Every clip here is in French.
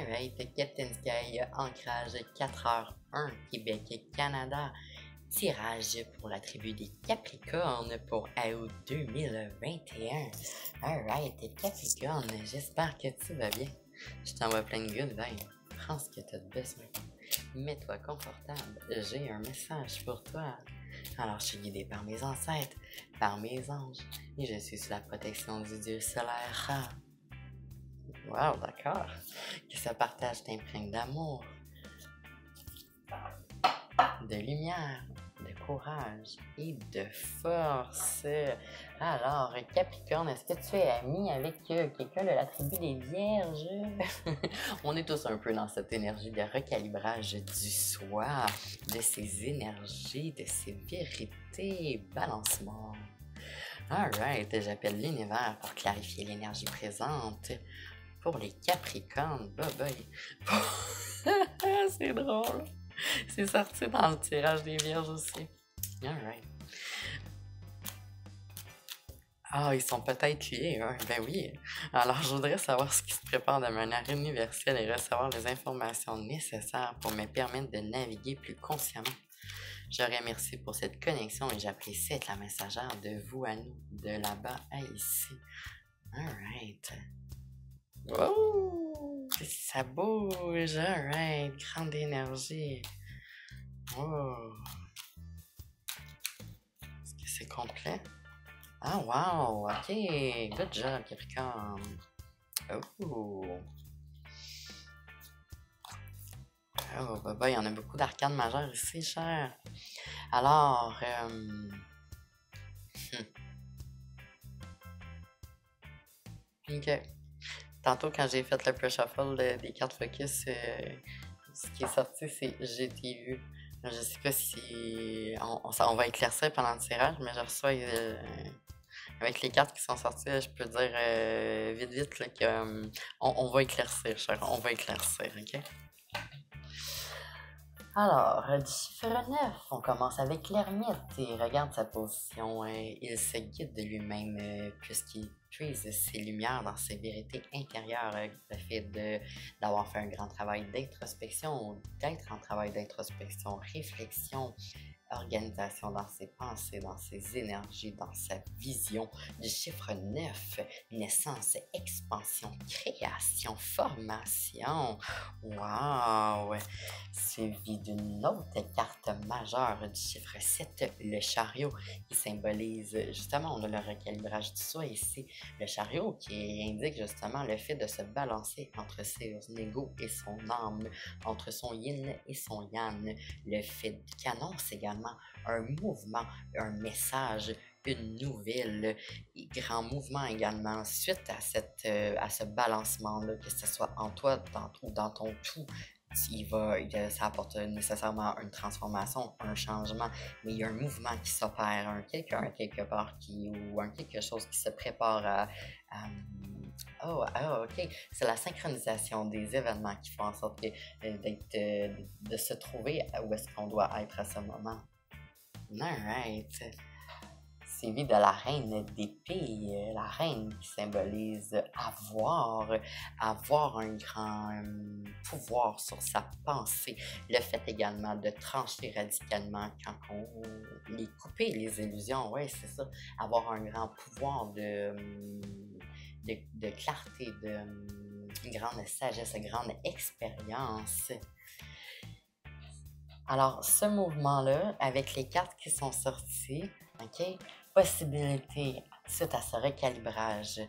Alright, Captain Sky, ancrage 4h01, Québec, Canada. Tirage pour la tribu des Capricornes pour août 2021. Alright, Capricorne, j'espère que tu vas bien. Je t'envoie plein de good vibes. Prends ce que tu as besoin. Mets-toi confortable. J'ai un message pour toi. Alors, je suis guidé par mes ancêtres, par mes anges, et je suis sous la protection du dieu solaire Ra. Wow, d'accord. Que ce partage t'imprègne d'amour, de lumière, de courage et de force. Alors, Capricorne, est-ce que tu es ami avec quelqu'un de la tribu des Vierges? On est tous un peu dans cette énergie de recalibrage du soi, de ses énergies, de ses vérités, balancement. Alright, j'appelle l'univers pour clarifier l'énergie présente. Pour les Capricornes, bye bye. C'est drôle. C'est sorti dans le tirage des Vierges aussi. Alright. Ah, ils sont peut-être liés, hein? Ben oui. Alors, je voudrais savoir ce qui se prépare de manière universelle et recevoir les informations nécessaires pour me permettre de naviguer plus consciemment. Je remercie pour cette connexion et j'apprécie être la messagère de vous à nous, de là-bas à ici. Alright. Oh! Ça bouge, alright. Grande énergie. Oh! Est-ce que c'est complet? Ah, wow! Ok! Good job, Capricorne! Oh! Oh, bah, il y en a beaucoup d'arcanes majeures ici, cher. Alors, ok. Tantôt, quand j'ai fait le pre-shuffle des cartes focus, ce qui est sorti, c'est j'ai vu. Je sais pas si on va éclaircir pendant le tirage, mais je reçois avec les cartes qui sont sorties, là, je peux dire vite là, que on va éclaircir, cher. On va éclaircir, ok? Alors, du chiffre 9, on commence avec l'ermite et regarde sa position. Il se guide de lui-même puisqu'il puise ses lumières dans ses vérités intérieures. Le fait d'avoir fait un grand travail d'introspection, d'être en travail d'introspection, réflexion, organisation dans ses pensées, dans ses énergies, dans sa vision. Du chiffre 9, naissance, expansion, création, formation. Wow! Suivi d'une autre carte majeure du chiffre 7, le chariot, qui symbolise justement, on a le recalibrage du soi ici, le chariot qui indique justement le fait de se balancer entre ses égos et son âme, entre son yin et son yang, le fait qui annonce également un mouvement, un message, une nouvelle, grand mouvement également suite à ce balancement-là, que ce soit en toi ou dans ton tout. Ça apporte nécessairement une transformation, un changement, mais il y a un mouvement qui s'opère, quelqu'un quelque part ou quelque chose qui se prépare à ok. C'est la synchronisation des événements qui font en sorte de se trouver où est-ce qu'on doit être à ce moment. Alright. Suivi de la reine d'épée, la reine qui symbolise avoir un grand pouvoir sur sa pensée. Le fait également de trancher radicalement quand on couper les illusions, ouais, c'est ça. Avoir un grand pouvoir de clarté, une grande sagesse, une grande expérience. Alors, ce mouvement-là, avec les cartes qui sont sorties, ok, possibilité, suite à ce recalibrage,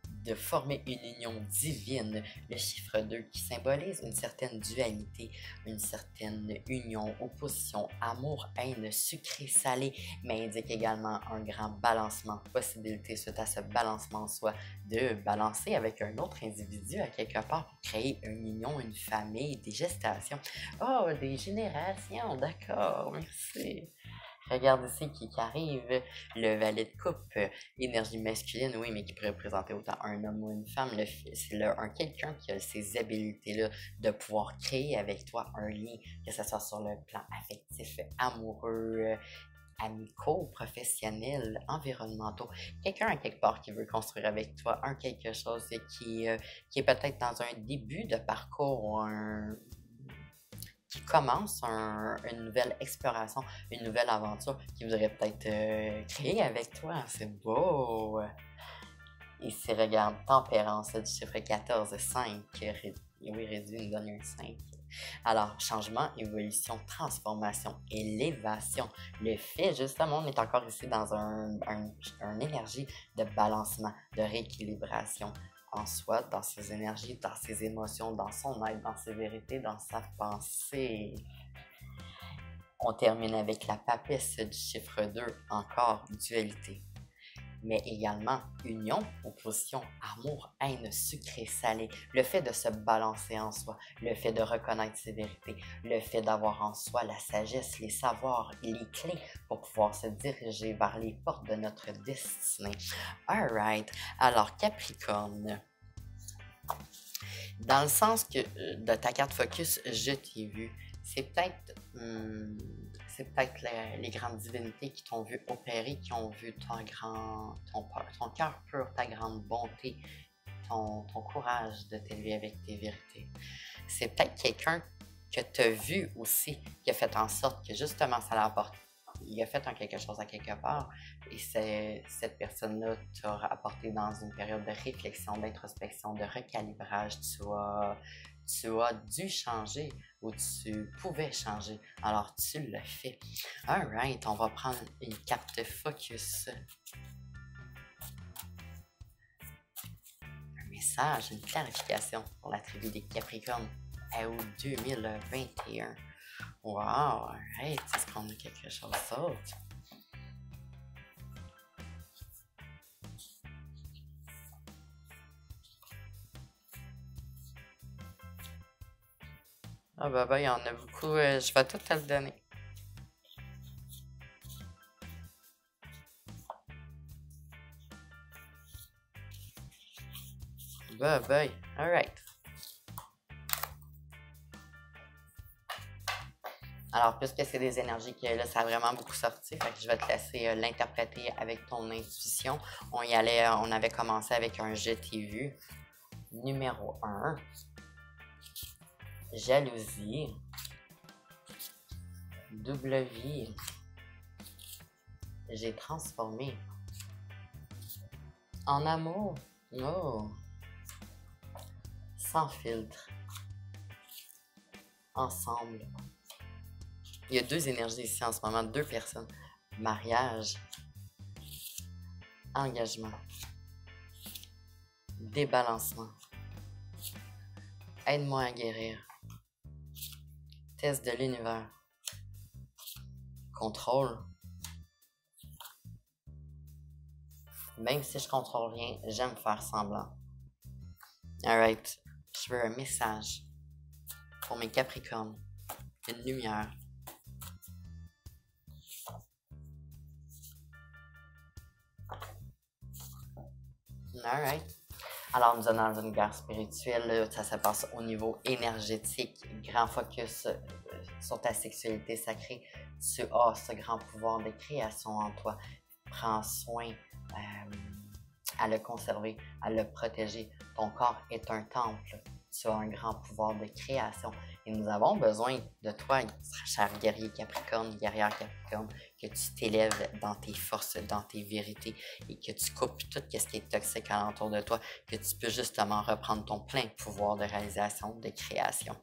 de former une union divine, le chiffre 2 qui symbolise une certaine dualité, une certaine union, opposition, amour, haine, sucré, salé, mais indique également un grand balancement, possibilité suite à ce balancement, soit de balancer avec un autre individu à quelque part pour créer une union, une famille, des gestations. Oh, des générations, d'accord, merci. Regarde ici qui arrive, le valet de coupe, énergie masculine, oui, mais qui pourrait représenter autant un homme ou une femme. C'est quelqu'un qui a ces habilités-là de pouvoir créer avec toi un lien, que ce soit sur le plan affectif, amoureux, amicaux, professionnels, environnementaux. Quelqu'un à quelque part qui veut construire avec toi quelque chose qui est peut-être dans un début de parcours ou qui commence une nouvelle exploration, une nouvelle aventure qui voudrait peut-être créer avec toi. C'est beau! Ici, regarde, tempérance du chiffre 14, 5. Oui, réduit, nous donne un 5. Alors, changement, évolution, transformation, élévation. Le fait, justement, on est encore ici dans une énergie de balancement, de rééquilibration en soi, dans ses énergies, dans ses émotions, dans son être, dans ses vérités, dans sa pensée. On termine avec la papesse du chiffre 2, encore dualité. Mais également union, opposition, amour, haine, sucré, salé, le fait de se balancer en soi, le fait de reconnaître ses vérités, le fait d'avoir en soi la sagesse, les savoirs et les clés pour pouvoir se diriger vers les portes de notre destinée. Alright, alors Capricorne, dans le sens que de ta carte focus, je t'ai vu, c'est peut-être les grandes divinités qui t'ont vu opérer, qui ont vu ton cœur pur, ta grande bonté, ton courage de t'élever avec tes vérités. C'est peut-être quelqu'un que tu as vu aussi, qui a fait en sorte que justement ça l'apporte. Il a fait quelque chose à quelque part et cette personne-là t'a apporté dans une période de réflexion, d'introspection, de recalibrage. Tu as dû changer ou tu pouvais changer. Alors, tu l'as fait. Alright, on va prendre une carte focus. Un message, une clarification pour la tribu des Capricornes à août 2021. Wow, alright, est-ce qu'on a quelque chose d'autre? Ah il y en a beaucoup, je vais tout te le donner. Alright. Alors, puisque c'est des énergies que là, ça a vraiment beaucoup sorti, fait que je vais te laisser l'interpréter avec ton intuition. On avait commencé avec un je t'ai vu. Numéro 1. Jalousie. Double vie. J'ai transformé. En amour. Oh. Sans filtre. Ensemble. Il y a deux énergies ici en ce moment, deux personnes. Mariage. Engagement. Débalancement. Aide-moi à guérir. Test de l'univers. Contrôle. Même si je contrôle rien, j'aime faire semblant. Alright. Je veux un message pour mes Capricornes. Une lumière. Alright. Alors, nous sommes dans une guerre spirituelle, ça se passe au niveau énergétique, grand focus sur ta sexualité sacrée. Tu as ce grand pouvoir de création en toi. Prends soin à le conserver, à le protéger. Ton corps est un temple. Tu as un grand pouvoir de création. Et nous avons besoin de toi, cher guerrier Capricorne, guerrière Capricorne, que tu t'élèves dans tes forces, dans tes vérités et que tu coupes tout ce qui est toxique alentour de toi, que tu peux justement reprendre ton plein pouvoir de réalisation, de création.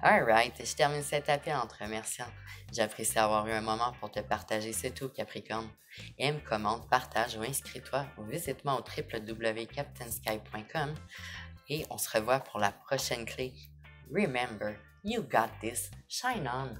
Alright, je termine cet appel en te remerciant. J'apprécie avoir eu un moment pour te partager, c'est tout Capricorne. Aime, commente, partage ou inscris-toi ou visite-moi au www.captainsky.com et on se revoit pour la prochaine clé. Remember, you got this. Shine on!